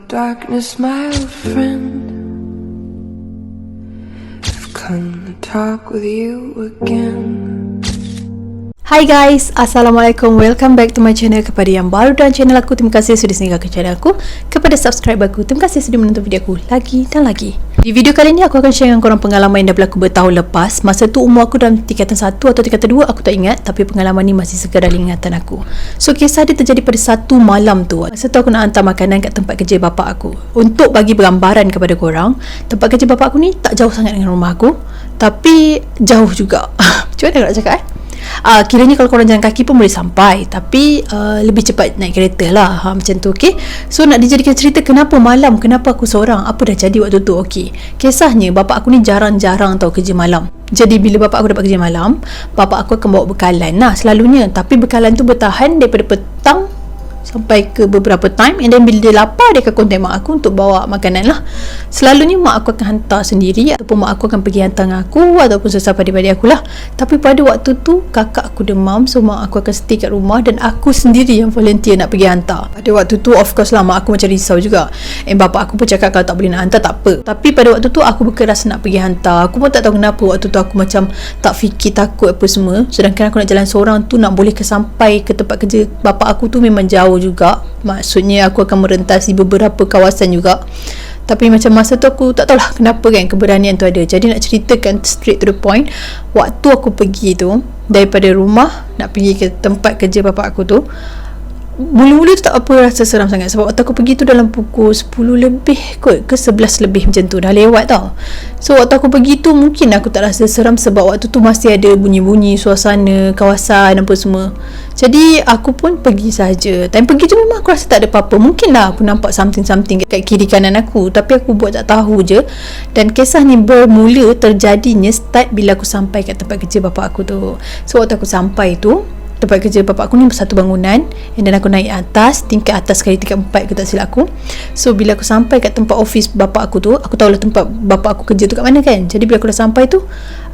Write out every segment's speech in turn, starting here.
Darkness, my old friend, I've come to talk with you again. Hai guys, Assalamualaikum. Welcome back to my channel. Kepada yang baru dalam channel aku, terima kasih sudah singgah ke channel aku. Kepada subscriber aku, terima kasih sudah menonton video aku lagi dan lagi. Di video kali ini aku akan share dengan korang pengalaman yang dah berlaku bertahun lepas. Masa tu umur aku dalam tingkatan 1 atau tingkatan 2, aku tak ingat. Tapi pengalaman ni masih segar dalam ingatan aku. So kisah dia terjadi pada satu malam tu. Masa tu aku nak hantar makanan kat tempat kerja bapak aku. Untuk bagi gambaran kepada korang, tempat kerja bapak aku ni tak jauh sangat dengan rumah aku, tapi jauh juga. Macam mana nak cakap kiranya kalau korang jalan kaki pun boleh sampai, tapi lebih cepat naik kereta lah, macam tu. Okay, so nak dijadikan cerita kenapa malam, kenapa aku seorang, apa dah jadi waktu tu. Okay, kisahnya bapak aku ni jarang-jarang tau kerja malam. Jadi bila bapak aku dapat kerja malam, bapak aku akan bawa bekalan lah selalunya. Tapi bekalan tu bertahan daripada petang sampai ke beberapa time, and then bila dia lapar, dia akan contact mak aku untuk bawa makanan lah. Selalunya mak aku akan hantar sendiri, ataupun mak aku akan pergi hantar dengan aku, ataupun sesiapa adik-adik aku lah. Tapi pada waktu tu kakak aku demam, so mak aku akan stay kat rumah dan aku sendiri yang volunteer nak pergi hantar. Pada waktu tu of course lah mak aku macam risau juga, and bapak aku pun cakap kalau tak boleh nak hantar tak apa. Tapi pada waktu tu aku berkeras nak pergi hantar. Aku pun tak tahu kenapa waktu tu aku macam tak fikir, takut apa semua. Sedangkan aku nak jalan seorang tu, nak boleh sampai ke tempat kerja bapak aku tu memang jauh juga. Maksudnya aku akan merentasi beberapa kawasan juga. Tapi macam masa tu aku tak tahulah kenapa kan keberanian tu ada. Jadi nak ceritakan straight to the point, waktu aku pergi tu daripada rumah nak pergi ke tempat kerja bapak aku tu, mula-mula tu tak apa rasa seram sangat. Sebab waktu aku pergi tu dalam pukul 10 lebih kot, ke 11 lebih macam tu, dah lewat tau. So waktu aku pergi tu mungkin aku tak rasa seram sebab waktu tu masih ada bunyi-bunyi suasana kawasan apa semua. Jadi aku pun pergi saja. Time pergi tu memang aku rasa tak ada apa-apa. Mungkin lah aku nampak something kat kiri kanan aku, tapi aku buat tak tahu je. Dan kisah ni bermula terjadinya start bila aku sampai kat tempat kerja bapak aku tu. So waktu aku sampai tu, tempat kerja bapak aku ni satu bangunan, and then aku naik atas, tingkat atas sekali, tingkat 4 ke tak silap aku. So bila aku sampai kat tempat office bapak aku tu, aku tahulah tempat bapak aku kerja tu kat mana kan. Jadi bila aku dah sampai tu,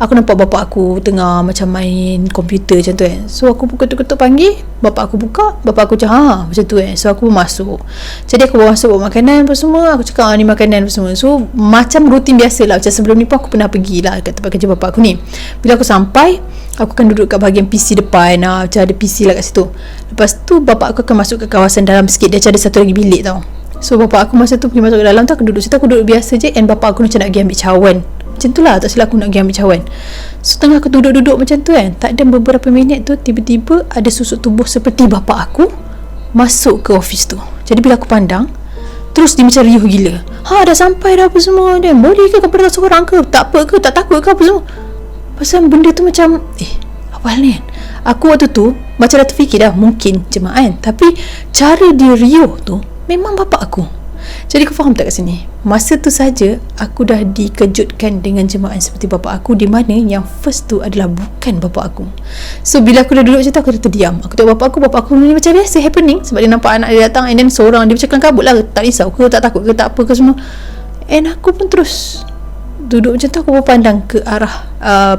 aku nampak bapak aku tengah macam main komputer macam tu kan. So aku ketuk-ketuk panggil, bapak aku buka, bapak aku cakap macam tu kan. So aku pun masuk. Jadi aku bawa masuk, bawa makanan apa semua. Aku cakap ni makanan apa semua. So macam rutin biasa lah. Macam sebelum ni pun aku pernah pergi lah kat tempat kerja bapak aku ni. Bila aku sampai, aku akan duduk kat bahagian PC depan, macam ada PC lah kat situ. Lepas tu bapak aku akan masuk ke kawasan dalam sikit. Dia macam ada satu lagi bilik tau. So bapak aku masa tu pergi masuk ke dalam tu, aku duduk situ, aku duduk biasa je. And bapak aku macam nak pergi ambil cawan, macam tu lah, tak silap aku nak pergi ambil cawan. So tengah aku duduk-duduk macam tu kan, tak ada beberapa minit tu, tiba-tiba ada susuk tubuh seperti bapak aku masuk ke office tu. Jadi bila aku pandang, terus dia macam riuh gila. Dah sampai dah apa semua. Dan boleh ke kau pergi seorang ke? Tak apa ke? Tak takut ke apa semua? Pasal benda tu macam apa hal ni kan? Aku waktu tu macam dah terfikir dah, mungkin jemaah kan. Tapi cara dia riuh tu memang bapak aku. Jadi kau faham tak kat sini? Masa tu saja aku dah dikejutkan dengan jemaah seperti bapak aku, di mana yang first tu adalah bukan bapak aku. So bila aku dah duduk macam tu, aku dah terdiam. Aku tengok bapak aku ni macam biasa happening. Sebab dia nampak anak dia datang, and then seorang dia macam kelang kabut lah, tak risau ke, tak takut ke, tak apa ke semua. And aku pun terus duduk macam tu. Aku pun pandang ke arah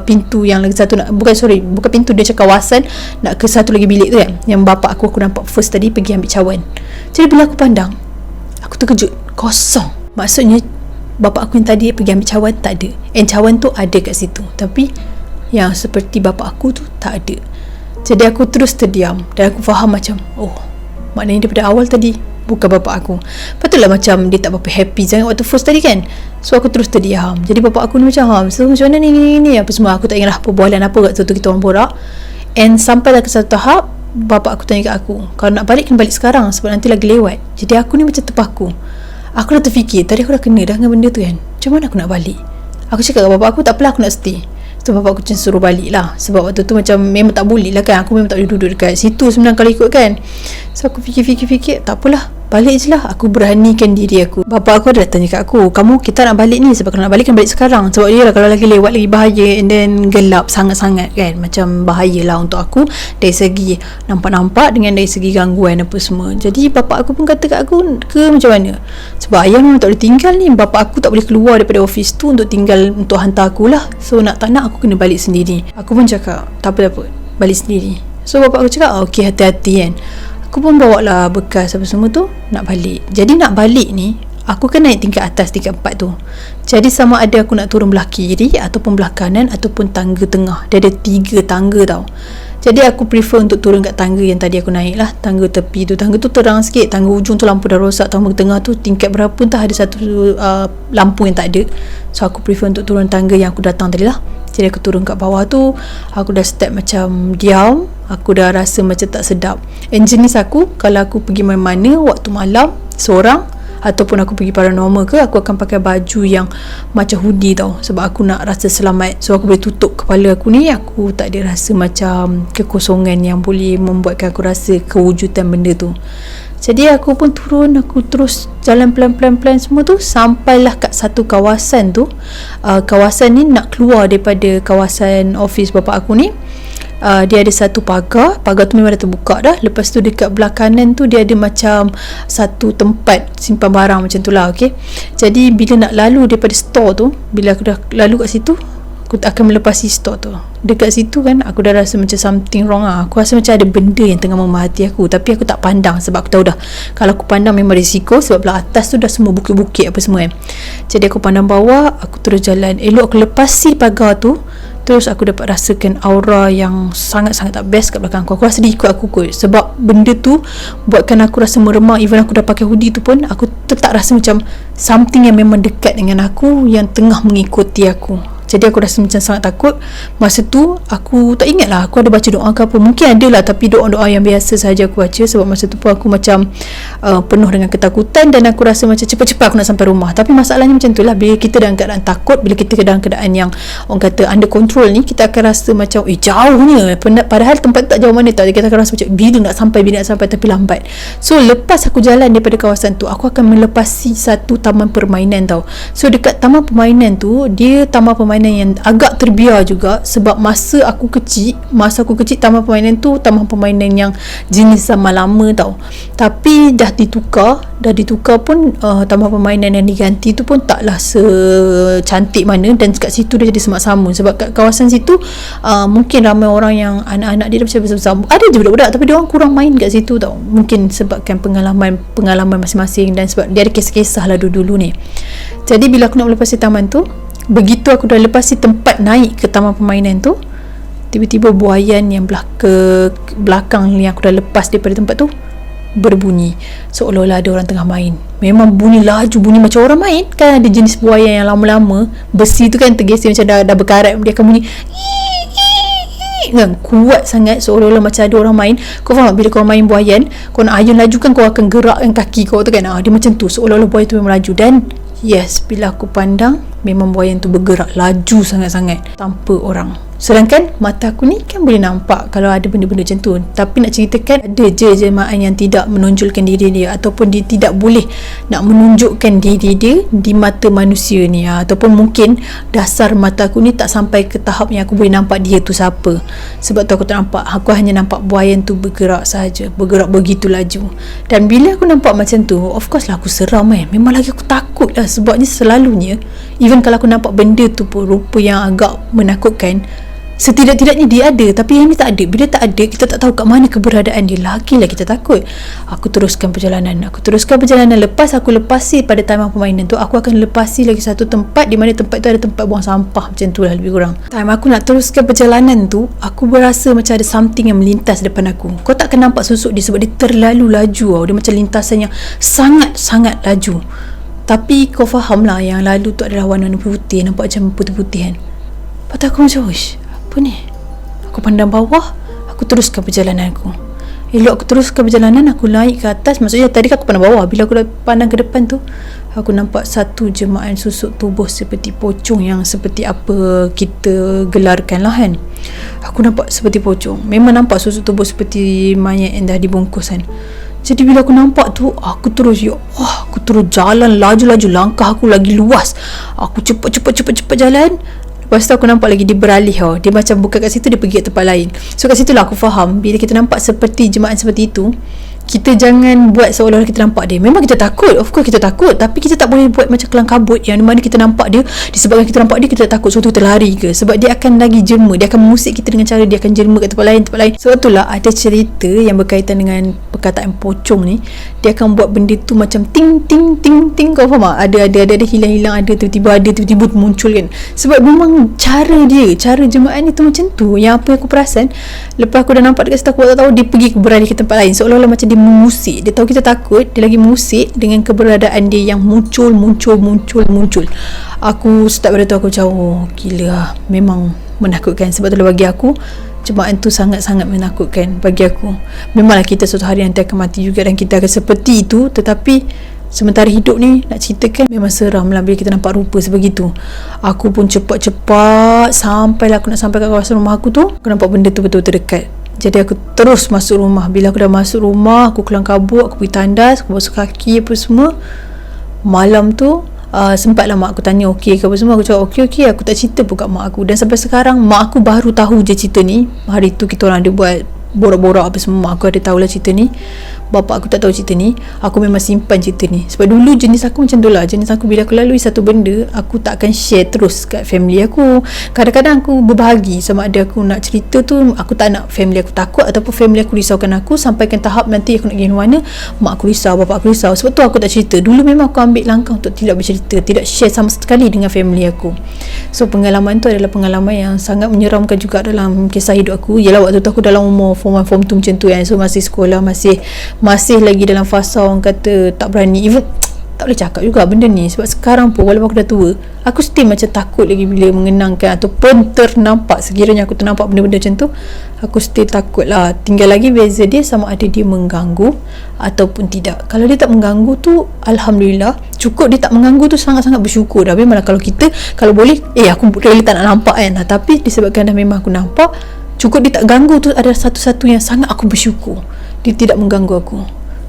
pintu yang lagi satu, bukan pintu, dia macam kawasan nak ke satu lagi bilik tu kan, yang bapak aku nampak first tadi pergi ambil cawan. Jadi bila aku pandang, aku terkejut, kosong. Maksudnya bapak aku yang tadi pergi ambil cawan tak ada, and cawan tu ada kat situ, tapi yang seperti bapak aku tu tak ada. Jadi aku terus terdiam, dan aku faham macam maknanya daripada awal tadi bukan bapak aku. Patutlah macam dia tak berapa happy sangat waktu first tadi kan. So aku terus terdiam. Jadi bapak aku ni macam so macam mana ni apa semua. Aku tak ingat lah perbualan apa kat situ, kita orang borak. And sampailah ke satu tahap, bapak aku tanya kat aku, kalau nak balik kena balik sekarang sebab nanti lagi lewat. Jadi aku ni macam terpaku. Aku dah terfikir, tadi aku dah kena dah dengan benda tu kan, macam mana aku nak balik. Aku cakap kat bapak aku, tak apalah aku nak stay. So bapak aku macam suruh balik lah. Sebab waktu tu macam memang tak boleh lah kan, aku memang tak boleh duduk dekat situ sebenarnya kalau ikut kan. So aku fikir, tak apalah, balik je lah. Aku beranikan diri aku. Bapak aku dah tanya kat aku, kita nak balik ni, sebab kalau nak balik kan balik sekarang. Sebab dia lah kalau lagi lewat lagi bahaya, and then gelap sangat-sangat kan, macam bahaya lah untuk aku dari segi nampak-nampak dengan dari segi gangguan apa semua. Jadi bapak aku pun kata kat aku, ke macam mana, sebab ayah memang tak boleh tinggal ni. Bapak aku tak boleh keluar daripada office tu untuk tinggal, untuk hantar aku lah. So nak tak nak aku kena balik sendiri. Aku pun cakap tak apa, balik sendiri. So bapak aku cakap okey, hati-hati kan. Aku Aku pun bawa lah bekas apa semua tu nak balik. Jadi nak balik ni, aku kan naik tingkat atas, tingkat 4 tu. Jadi sama ada aku nak turun belah kiri ataupun belah kanan ataupun tangga tengah. Dia ada 3 tangga tau. Jadi aku prefer untuk turun kat tangga yang tadi aku naik lah. Tangga tepi tu. Tangga tu terang sikit. Tangga ujung tu lampu dah rosak. Tangga tengah tu tingkat berapa entah ada satu lampu yang tak ada. So aku prefer untuk turun tangga yang aku datang tadi lah. Jadi aku turun kat bawah tu, aku dah step macam diam. Aku dah rasa macam tak sedap. And jenis aku, kalau aku pergi mana-mana waktu malam seorang ataupun aku pergi paranormal ke, aku akan pakai baju yang macam hoodie tau, sebab aku nak rasa selamat. So aku boleh tutup kepala aku ni. Aku tak ada rasa macam kekosongan yang boleh membuatkan aku rasa kewujudan benda tu. Jadi aku pun turun, aku terus jalan pelan-pelan semua tu, sampailah kat satu kawasan tu. Kawasan ni nak keluar daripada kawasan office bapa aku ni. Dia ada satu pagar tu memang dah terbuka dah. Lepas tu dekat belah kanan tu dia ada macam satu tempat simpan barang macam tu lah, okay? Jadi bila nak lalu daripada store tu, bila aku dah lalu kat situ, aku akan melepasi store tu. Dekat situ kan aku dah rasa macam something wrong lah. Aku rasa macam ada benda yang tengah memahati aku, tapi aku tak pandang sebab aku tahu dah kalau aku pandang memang risiko, sebab belah atas tu dah semua bukit-bukit apa semua kan. Jadi aku pandang bawah, aku terus jalan. Elok aku lepasi pagar tu, terus aku dapat rasakan aura yang sangat-sangat tak best kat belakang aku. Aku rasa dia ikut aku kot, sebab benda tu buatkan aku rasa meremang. Even aku dah pakai hoodie tu pun, aku tetap rasa macam something yang memang dekat dengan aku, yang tengah mengikuti aku. Jadi aku rasa macam sangat takut. Masa tu aku tak ingat lah aku ada baca doa ke apa. Mungkin ada lah, tapi doa-doa yang biasa sahaja aku baca. Sebab masa tu pun aku macam penuh dengan ketakutan, dan aku rasa macam cepat-cepat aku nak sampai rumah. Tapi masalahnya macam tu lah, bila kita dalam keadaan takut, bila kita dalam keadaan yang orang kata under control ni, kita akan rasa macam jauhnya, padahal tempat tu tak jauh mana tau. Kita akan rasa macam bila nak sampai, tapi lambat. So lepas aku jalan daripada kawasan tu, aku akan melepasi satu taman permainan tau. So dekat taman permainan tu, dia taman permainan yang agak terbiar juga, sebab masa aku kecil taman permainan tu taman permainan yang jenis zaman lama tau. Tapi dah ditukar pun, taman permainan yang diganti tu pun taklah secantik mana, dan kat situ dia jadi semak-samun. Sebab kat kawasan situ mungkin ramai orang yang anak-anak dia dah besar-besar. Ada je budak-budak, tapi dia orang kurang main kat situ tau. Mungkin sebabkan pengalaman masing-masing, dan sebab dia ada kisah-kisah lah dulu-dulu ni. Jadi bila aku nak melepasi taman tu, begitu aku dah lepasi tempat naik ke taman permainan tu, tiba-tiba buaian yang belakang yang aku dah lepas daripada tempat tu berbunyi, seolah-olah ada orang tengah main. Memang bunyi laju, bunyi macam orang main. Kan ada jenis buaya yang lama-lama besi tu kan tergesek macam dah berkarat, dia akan bunyi kan, kuat sangat, seolah-olah macam ada orang main. Kau faham bila kau main buaian, kau nak ayun laju kan, kau akan gerakkan kaki kau tu kan. Dia macam tu, seolah-olah buaya tu memang laju. Dan yes, bila aku pandang, memang buaya tu bergerak laju sangat-sangat tanpa orang. Sedangkan mata aku ni kan boleh nampak kalau ada benda-benda macam tu. Tapi nak ceritakan, ada je jemaah yang tidak menonjolkan diri dia, ataupun dia tidak boleh nak menunjukkan diri dia di mata manusia ni, ataupun mungkin dasar mata aku ni tak sampai ke tahap yang aku boleh nampak dia tu siapa. Sebab tu aku tak nampak. Aku hanya nampak buaya tu bergerak sahaja, bergerak begitu laju. Dan bila aku nampak macam tu, of course lah aku seram memang lagi aku takut lah. Sebabnya selalunya, even kalau aku nampak benda tu pun rupa yang agak menakutkan, setidak-tidaknya dia ada, tapi yang ni tak ada. Bila tak ada, kita tak tahu kat mana keberadaan dia, lagilah kita takut. Aku teruskan perjalanan. Lepas aku lepasi pada taman permainan tu, aku akan lepasi lagi satu tempat, di mana tempat tu ada tempat buang sampah. Macam tu lah lebih kurang. Time aku nak teruskan perjalanan tu, aku berasa macam ada something yang melintas depan aku. Kau tak akan nampak susuk dia sebab dia terlalu laju. Dia macam lintasan yang sangat-sangat laju. Tapi kau faham lah, yang lalu tu adalah warna putih, nampak macam putih-putih kan. Lepas aku macam, apa ni? Aku pandang bawah, aku teruskan perjalanan aku. Elok aku teruskan perjalanan, aku naik ke atas. Maksudnya tadi kan aku pandang bawah. Bila aku dah pandang ke depan tu, aku nampak satu jemaah susuk tubuh seperti pocong, yang seperti apa kita gelarkan lah kan. Aku nampak seperti pocong. Memang nampak susuk tubuh seperti mayat yang dah dibungkus kan. Jadi bila aku nampak tu, aku terus jalan laju-laju. Langkah aku lagi luas. Aku cepat jalan. Lepas tu aku nampak lagi dia beralih. Dia macam bukan kat situ, dia pergi ke tempat lain. So kat situ lah aku faham, bila kita nampak seperti jemaah seperti itu, kita jangan buat seolah-olah kita nampak dia. Memang kita takut, of course kita takut, tapi kita tak boleh buat macam kelang kabut yang mana kita nampak dia, disebabkan kita nampak dia kita takut suatu kita lari ke, sebab dia akan lagi jelma, dia akan mengusik kita dengan cara dia akan jelma kat tempat lain. Sebab itulah ada cerita yang berkaitan dengan perkataan pocong ni, dia akan buat benda tu macam ting ting ting ting, kau faham tak? Ada hilang-hilang, ada tiba-tiba muncul kan. Sebab memang cara jemaah ni tu macam tu. Yang apa yang aku perasan, lepas aku dah nampak dekat situ, aku tak tahu dia pergi berada ke tempat lain, seolah-olah macam dia mengusik. Dia tahu kita takut, dia lagi mengusik dengan keberadaan dia yang muncul. Aku start pada tu aku macam, oh gila lah, memang menakutkan. Sebab tu bagi aku, cubaan tu sangat-sangat menakutkan bagi aku. Memanglah kita suatu hari nanti akan mati juga, dan kita akan seperti itu, tetapi sementara hidup ni nak ceritakan memang seram lah bila kita nampak rupa sebegitu. Aku pun cepat sampailah aku nak sampai kat kawasan rumah aku tu, aku nampak benda tu betul-betul dekat. Jadi aku terus masuk rumah. Bila aku dah masuk rumah, aku kelang kabut, aku pergi tandas, aku basuh kaki apa semua. Malam tu sempatlah mak aku tanya okey ke apa semua. Aku cakap okey, aku tak cerita pun kat mak aku. Dan sampai sekarang mak aku baru tahu je cerita ni. Hari tu kita orang ada buat borak-borak apa semua, mak aku ada tahulah cerita ni. Bapa aku tak tahu cerita ni. Aku memang simpan cerita ni, sebab dulu jenis aku macam tu lah. Jenis aku bila aku lalui satu benda, aku tak akan share terus kat family aku. Kadang-kadang aku berbahagi sama ada aku nak cerita tu, aku tak nak family aku takut ataupun family aku risaukan aku, sampaikan tahap nanti aku nak pergi mana, mak aku risau, bapa aku risau. Sebab tu aku tak cerita. Dulu memang aku ambil langkah untuk tidak bercerita, tidak share sama sekali dengan family aku. So pengalaman tu adalah pengalaman yang sangat menyeramkan juga dalam kisah hidup aku. Yalah, waktu tu aku dalam umur form 1, form 2 macam tu kan. So masih sekolah, masih lagi dalam fasa orang kata tak berani, even tak boleh cakap juga benda ni. Sebab sekarang pun walaupun aku dah tua, aku still macam takut lagi bila mengenangkan ataupun ternampak, sekiranya aku ternampak benda-benda macam tu, aku still takut lah. Tinggal lagi beza dia sama ada dia mengganggu ataupun tidak. Kalau dia tak mengganggu tu Alhamdulillah, cukup dia tak mengganggu tu sangat-sangat bersyukur dah. Memanglah kalau boleh aku really tak nak nampak kan, tapi disebabkan dah memang aku nampak, cukup dia tak ganggu tu adalah satu-satu yang sangat aku bersyukur. Dia tidak mengganggu aku.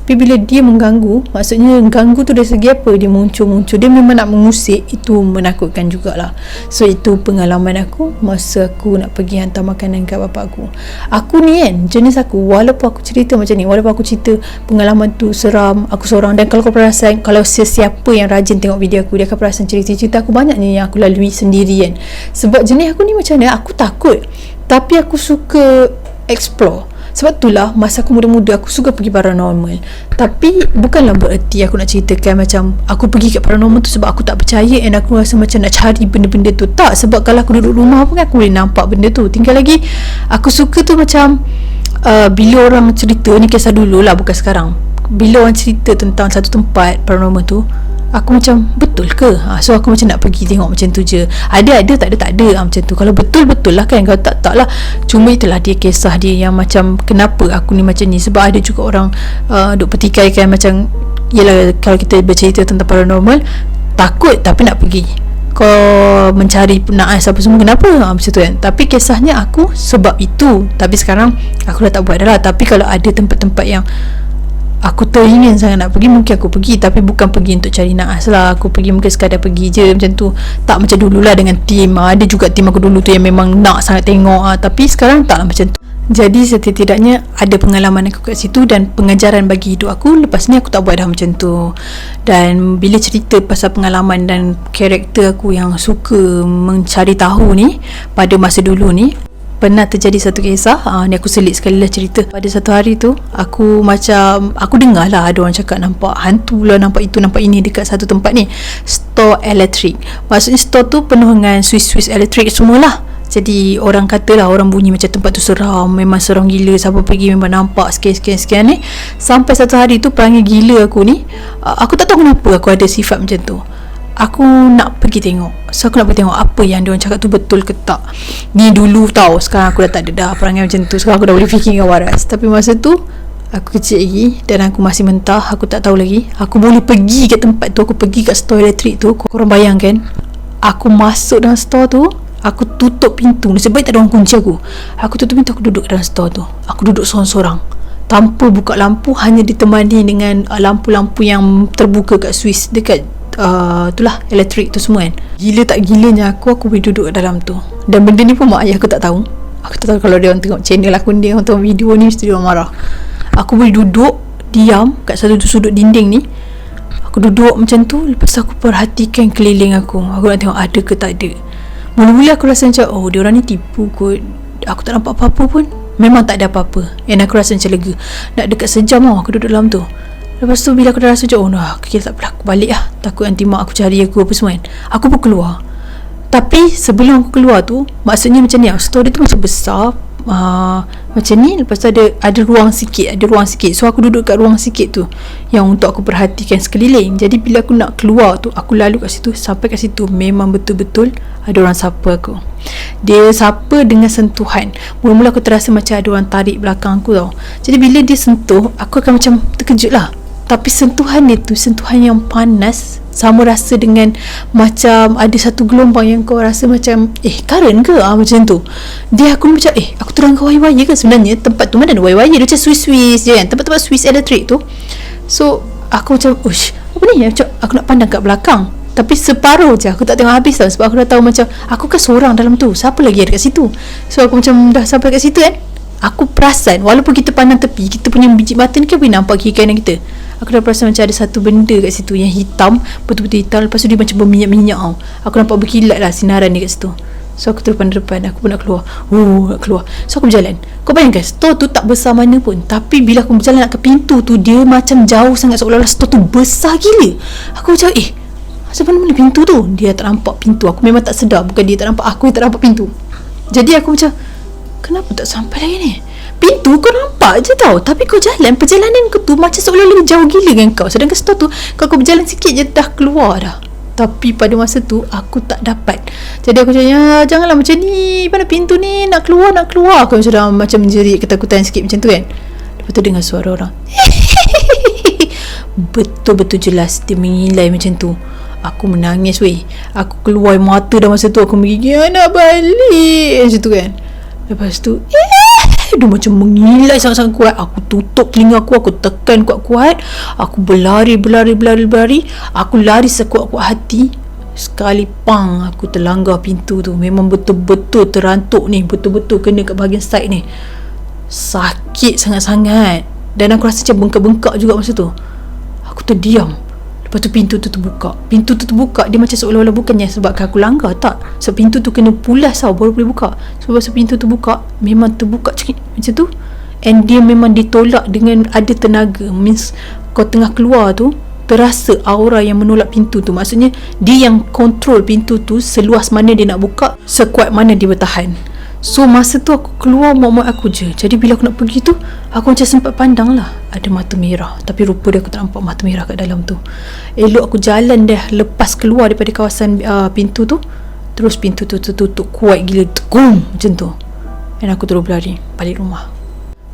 Tapi bila dia mengganggu, maksudnya ganggu tu dari segi apa? Dia muncul, dia memang nak mengusik. Itu menakutkan jugalah. So itu pengalaman aku masa aku nak pergi hantar makanan kat bapak aku. Aku ni kan, jenis aku, walaupun aku cerita macam ni, walaupun aku cerita pengalaman tu seram, aku seorang, dan kalau kau perasan, kalau sesiapa yang rajin tengok video aku, dia akan perasan cerita-cerita aku banyak ni yang aku lalui sendirian. Sebab jenis aku ni macam mana, aku takut, tapi aku suka explore. Sebab itulah masa aku muda-muda aku suka pergi paranormal. Tapi bukanlah bererti aku nak ceritakan macam aku pergi kat paranormal tu sebab aku tak percaya and aku rasa macam nak cari benda-benda tu. Tak, sebab kalau aku duduk rumah pun aku boleh nampak benda tu. Tinggal lagi aku suka tu macam bila orang cerita, ni kisah dulu lah bukan sekarang, bila orang cerita tentang satu tempat paranormal tu, aku macam betul ke? So aku macam nak pergi tengok macam tu je. Ada tak ada macam tu. Kalau betul lah kan. Kalau tak lah. Cuma itulah dia kisah dia yang macam kenapa aku ni macam ni. Sebab ada juga orang duk petikai kan macam, yelah kalau kita bercerita tentang paranormal, takut tapi nak pergi, kau mencari naas apa semua, kenapa? Macam tu kan. Tapi kisahnya aku sebab itu. Tapi sekarang aku dah tak buat dah lah. Tapi kalau ada tempat-tempat yang aku teringin sangat nak pergi, mungkin aku pergi. Tapi bukan pergi untuk cari naas lah. Aku pergi mungkin sekadar pergi je macam tu. Tak macam dululah dengan tim. Ada juga tim aku dulu tu yang memang nak sangat tengok. Tapi sekarang tak lah macam tu. Jadi setidak-tidaknya ada pengalaman aku kat situ dan pengajaran bagi hidup aku. Lepas ni aku tak buat dah macam tu. Dan bila cerita pasal pengalaman dan karakter aku yang suka mencari tahu ni, pada masa dulu ni pernah terjadi satu kisah. Ni aku selit sekali lah cerita. Pada satu hari tu aku dengar lah ada orang cakap nampak hantu lah, nampak itu nampak ini dekat satu tempat ni, store elektrik. Maksudnya store tu penuh dengan suis-suis elektrik semualah. Jadi orang kata lah, orang bunyi macam tempat tu seram, memang seram gila, siapa pergi memang nampak sekian ni. Sampai satu hari tu perangai gila aku ni, aku tak tahu kenapa aku ada sifat macam tu. Aku nak pergi tengok. So aku nak pergi tengok apa yang diorang cakap tu betul ke tak. Ni dulu tau, sekarang aku dah tak ada dah perangai macam tu. Sekarang aku dah boleh fikir dengan waras. Tapi masa tu aku kecil lagi dan aku masih mentah, aku tak tahu lagi. Aku boleh pergi kat tempat tu, aku pergi kat store elektrik tu. Korang bayangkan, aku masuk dalam store tu, aku tutup pintu. Nasib baik tak ada orang kunci aku. Aku tutup pintu, aku duduk dalam store tu. Aku duduk sorang-sorang tanpa buka lampu, hanya ditemani dengan lampu-lampu yang terbuka kat suis dekat itulah elektrik tu semua kan. Gila tak gilanya aku boleh duduk dalam tu. Dan benda ni pun mak ayah aku tak tahu. Aku tak tahu kalau dia orang tengok channel aku ni, dia orang tengok video ni, mesti dia orang marah. Aku boleh duduk diam kat satu sudut dinding ni. Aku duduk macam tu. Lepas tu aku perhatikan keliling aku. Aku nak tengok ada ke tak ada. Mula-mula aku rasa macam, oh, dia orang ni tipu kot. Aku tak nampak apa-apa pun. Memang tak ada apa-apa. And aku rasa macam lega. Nak dekat sejam tau aku duduk dalam tu. Lepas tu bila aku dah rasa macam, oh no, kira tak apalah, aku balik lah. Takut nanti mak aku cari aku apa semua kan. Aku pun keluar. Tapi sebelum aku keluar tu, maksudnya macam ni, store dia tu macam besar, macam ni. Lepas tu ada ruang sikit. So aku duduk kat ruang sikit tu, yang untuk aku perhatikan sekeliling. Jadi bila aku nak keluar tu, aku lalu kat situ. Sampai kat situ memang betul-betul ada orang sapa aku. Dia sapa dengan sentuhan. Mula-mula aku terasa macam ada orang tarik belakang aku tau. Jadi bila dia sentuh, aku akan macam terkejut lah. Tapi sentuhan dia tu sentuhan yang panas, sama rasa dengan macam ada satu gelombang yang kau rasa macam current ke, macam tu. Dia aku macam aku terangkan wire-wire ke sebenarnya. Tempat tu mana ada wire-wire, dia macam Swiss je kan, tempat-tempat Swiss elektrik tu. So aku macam apa ni, macam aku nak pandang kat belakang, tapi separuh je, aku tak tengok habis tau. Sebab aku dah tahu macam aku kan seorang dalam tu, siapa lagi ada kat situ. So aku macam dah sampai kat situ kan, aku perasan walaupun kita pandang tepi, kita punya biji mata ni kan boleh nampak kiri kanan kita. Aku dah perasan macam ada satu benda kat situ yang hitam, betul-betul hitam. Lepas tu dia macam berminyak-minyak tau. Aku nampak berkilat lah sinaran dia kat situ. So aku terus pandang depan, aku pun nak keluar. Nak keluar. So aku berjalan. Kau bayangkan store tu tak besar mana pun, tapi bila aku berjalan nak ke pintu tu, dia macam jauh sangat, seolah-olah store tu besar gila. Aku macam macam mana pintu tu? Dia tak nampak pintu. Aku memang tak sedar, bukan dia tak nampak, aku yang tak nampak pintu. Jadi aku macam, kenapa tak sampai lagi ni? Pintu kau nampak je tau, tapi kau jalan, perjalanan kau tu macam seolah-olah jauh gila dengan kau. Sedangkan store tu, kau berjalan sikit je dah keluar dah. Tapi pada masa tu aku tak dapat. Jadi aku cakap, janganlah macam ni, mana pintu ni, nak keluar. Aku macam menjerit ketakutan sikit macam tu kan. Lepas tu dengar suara orang betul-betul jelas dia mengilai macam tu. Aku menangis weh. Aku keluar mata dah masa tu. Aku menggigil, nak balik macam tu kan. Lepas tu dia macam mengilai sangat-sangat kuat. Aku tutup telinga aku tekan kuat-kuat. Aku berlari. Aku lari sekuat-kuat hati. Sekali aku terlanggar pintu tu. Memang betul-betul terantuk ni, betul-betul kena kat bahagian side ni. Sakit sangat-sangat. Dan aku rasa macam bengkak-bengkak juga masa tu. Aku terdiam. Lepas tu pintu tu terbuka. Dia macam seolah-olah bukannya sebabkan aku langgar, tak. Sebab pintu tu kena pulas tau baru boleh buka. Sebab pintu tu buka, memang terbuka macam tu. And dia memang ditolak dengan ada tenaga. Means kau tengah keluar tu, terasa aura yang menolak pintu tu. Maksudnya dia yang kontrol pintu tu, seluas mana dia nak buka, sekuat mana dia bertahan. So masa tu aku keluar mak-mak aku je. Jadi bila aku nak pergi tu, aku macam sempat pandang lah, ada mata merah. Tapi rupa dia aku tak nampak mata merah kat dalam tu. Elok aku jalan dah, lepas keluar daripada kawasan pintu tu, terus pintu tu tertutup kuat gila, tegum macam tu. Dan aku terus berlari balik rumah.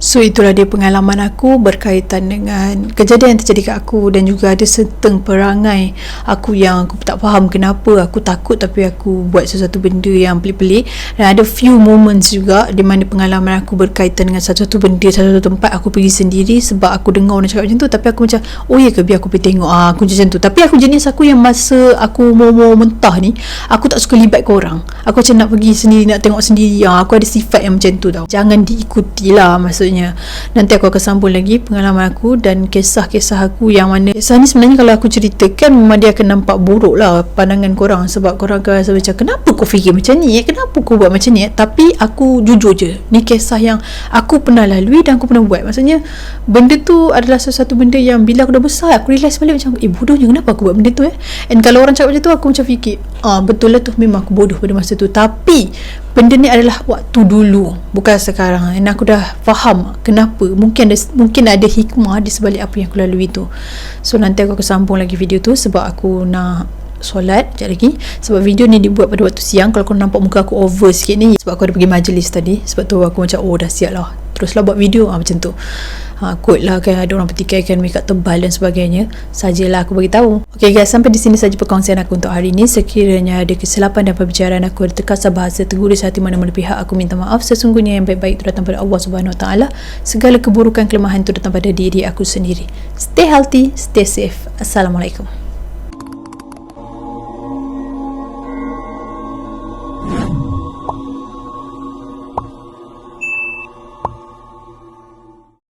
So itulah dia pengalaman aku berkaitan dengan kejadian yang terjadi kat aku. Dan juga ada seteng perangai aku yang aku tak faham kenapa aku takut, tapi aku buat sesuatu benda yang pelik-pelik. Dan ada few moments juga di mana pengalaman aku berkaitan dengan satu-satu benda, satu-satu tempat aku pergi sendiri. Sebab aku dengar orang cakap macam tu, tapi aku macam, oh ya ke, biar aku pergi tengok. Aku macam tu. Tapi aku jenis aku yang masa aku mau mentah ni, aku tak suka libat korang. Aku macam nak pergi sendiri, nak tengok sendiri. Aku ada sifat yang macam tu tau. Jangan diikuti lah maksudnya. Nanti aku akan sambung lagi pengalaman aku dan kisah-kisah aku, yang mana kisah ni sebenarnya kalau aku ceritakan memang dia akan nampak buruk lah pandangan korang. Sebab korang akan rasa macam, kenapa kau fikir macam ni, kenapa kau buat macam ni. Tapi aku jujur je, ni kisah yang aku pernah lalui dan aku pernah buat. Maksudnya benda tu adalah sesuatu benda yang bila aku dah besar, aku realise balik macam, bodohnya kenapa aku buat benda tu. And kalau orang cakap macam tu, aku macam fikir, betul lah tu, memang aku bodoh pada masa tu. Tapi benda ni adalah waktu dulu, bukan sekarang. Dan aku dah faham kenapa. Mungkin ada hikmah di sebalik apa yang aku lalui tu. So nanti aku akan sambung lagi video tu, sebab aku nak solat sekejap lagi. Sebab video ni dibuat pada waktu siang. Kalau kau nampak muka aku over sikit ni, sebab aku ada pergi majlis tadi. Sebab tu aku macam, dah siap lah, teruslah buat video macam tu. Kot lah kan, ada orang petikaikan makeup tebal dan sebagainya. Sajalah aku bagi tahu. Okay guys, sampai di sini saja perkongsian aku untuk hari ini. Sekiranya ada kesilapan dan pembicaraan aku ada terkasar bahasa, terguris hati mana-mana pihak, aku minta maaf. Sesungguhnya yang baik-baik itu datang pada Allah Subhanahu Wa Taala. Segala keburukan, kelemahan itu datang pada diri aku sendiri. Stay healthy, stay safe. Assalamualaikum.